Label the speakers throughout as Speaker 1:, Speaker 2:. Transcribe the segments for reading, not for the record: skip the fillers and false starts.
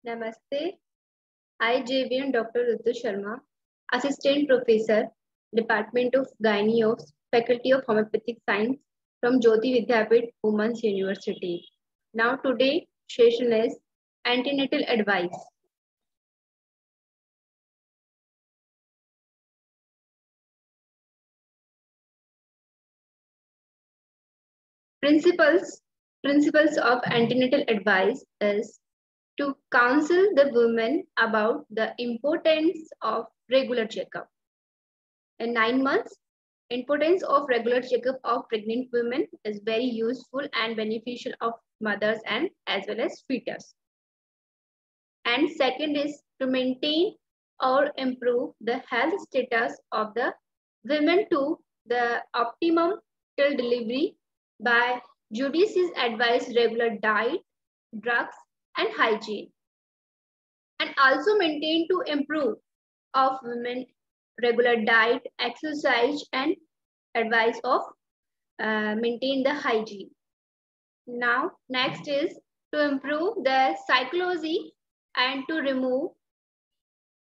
Speaker 1: Namaste. I, JVM Dr. Ritu Sharma, Assistant Professor, Department of Gynae of Faculty of Homeopathic Science from Jyoti Vidyapeeth Women's University. Now today session is antenatal advice. Principles of antenatal advice is to counsel the women about the importance of regular checkup. In 9 months, importance of regular checkup of pregnant women is very useful and beneficial of mothers and as well as fetus. And second is to maintain or improve the health status of the women to the optimum till delivery by judicious advice, regular diet, drugs, and hygiene. And also maintain to improve of women regular diet, exercise, and advice of maintain the hygiene. Now, next is to improve the psychology and to remove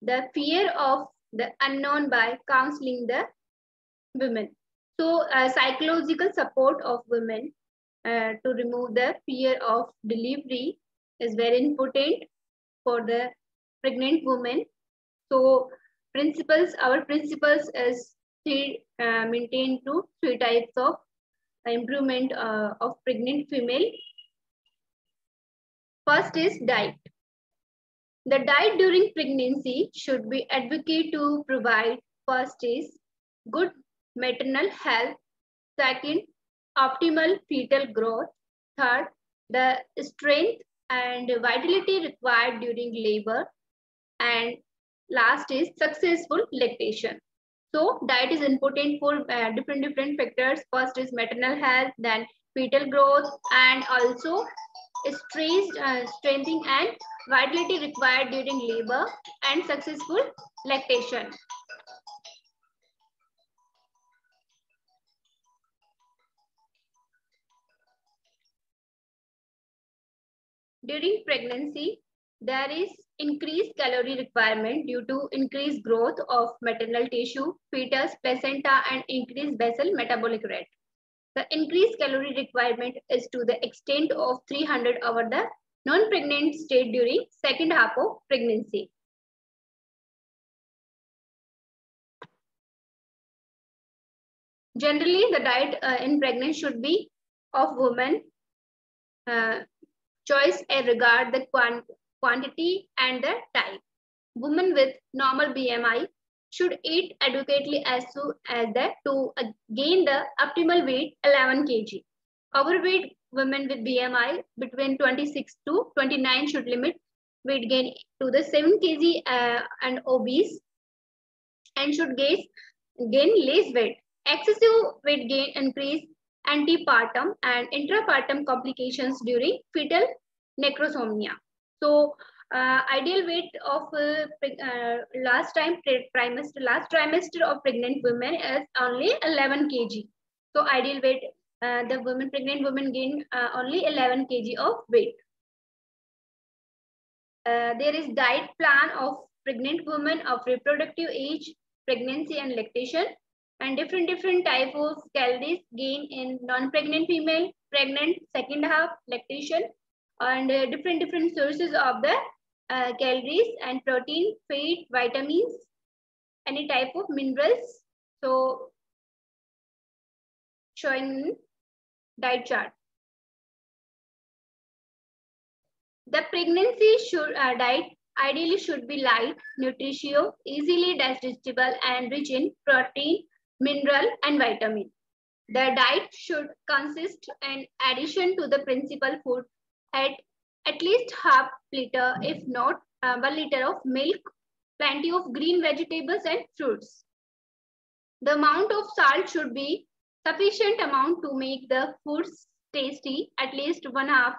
Speaker 1: the fear of the unknown by counseling the women. So, psychological support of women to remove the fear of delivery is very important for the pregnant woman. So, our principles is maintain to 3 types of improvement of pregnant female. First is diet. The diet during pregnancy should be advocate to provide. First is good maternal health. Second, optimal fetal growth. Third, the strength and vitality required during labor. And last is successful lactation. So diet is important for different factors. First is maternal health, then fetal growth, and also strengthening and vitality required during labor and successful lactation. During pregnancy, there is increased calorie requirement due to increased growth of maternal tissue, fetus, placenta, and increased basal metabolic rate. The increased calorie requirement is to the extent of 300 over the non-pregnant state during second half of pregnancy. Generally, the diet in pregnancy should be of women choice and regard the quantity and the type. Women with normal BMI should eat adequately as soon as that to gain the optimal weight 11 kg. Overweight women with BMI between 26 to 29 should limit weight gain to the 7 kg and obese and should gain less weight. Excessive weight gain increase antepartum and intrapartum complications during fetal necrosomia. So ideal weight of last trimester of pregnant women is only 11 kg. So ideal weight, the pregnant women gain only 11 kg of weight. There is diet plan of pregnant women of reproductive age, pregnancy and lactation, and different type of calories gain in non-pregnant female, pregnant, second half, lactation, and different sources of the calories and protein, fat, vitamins, any type of minerals. So showing diet chart. The pregnancy diet ideally should be light, nutritious, easily digestible, and rich in protein, mineral, and vitamin. The diet should consist in addition to the principal food at least half liter, if not 1 liter of milk, plenty of green vegetables and fruits. The amount of salt should be sufficient amount to make the foods tasty. At least half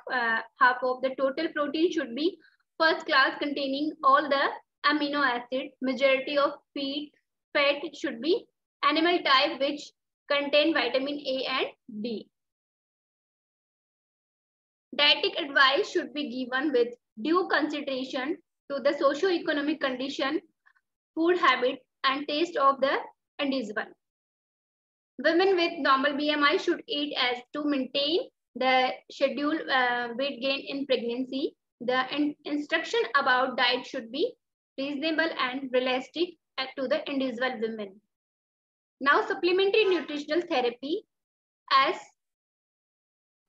Speaker 1: of the total protein should be first class, containing all the amino acids. Majority of fat should be animal type, which contain vitamin A and D. Dietetic advice should be given with due consideration to the socio-economic condition, food habit, and taste of the individual. Women with normal BMI should eat as to maintain the scheduled weight gain in pregnancy. The instruction about diet should be reasonable and realistic to the individual women. Now, supplementary nutritional therapy. As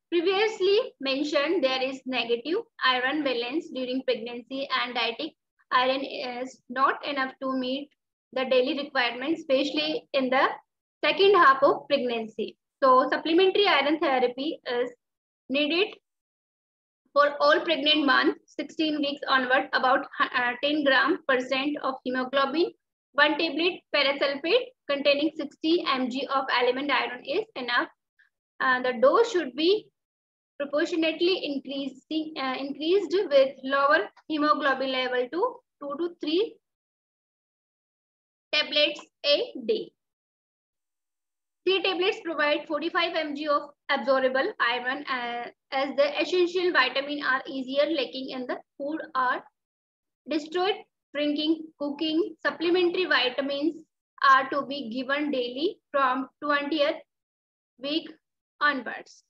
Speaker 1: previously mentioned, there is negative iron balance during pregnancy, and dietary iron is not enough to meet the daily requirements, especially in the second half of pregnancy. So supplementary iron therapy is needed for all pregnant moms, 16 weeks onward. About 10% of hemoglobin, 1 tablet parasulfate containing 60 mg of element iron is enough. The dose should be proportionately increased with lower hemoglobin level to 2 to 3 tablets a day. 3 tablets provide 45 mg of absorbable iron, as the essential vitamin are easier lacking in the food are destroyed. Drinking, cooking, supplementary vitamins are to be given daily from 20th week onwards.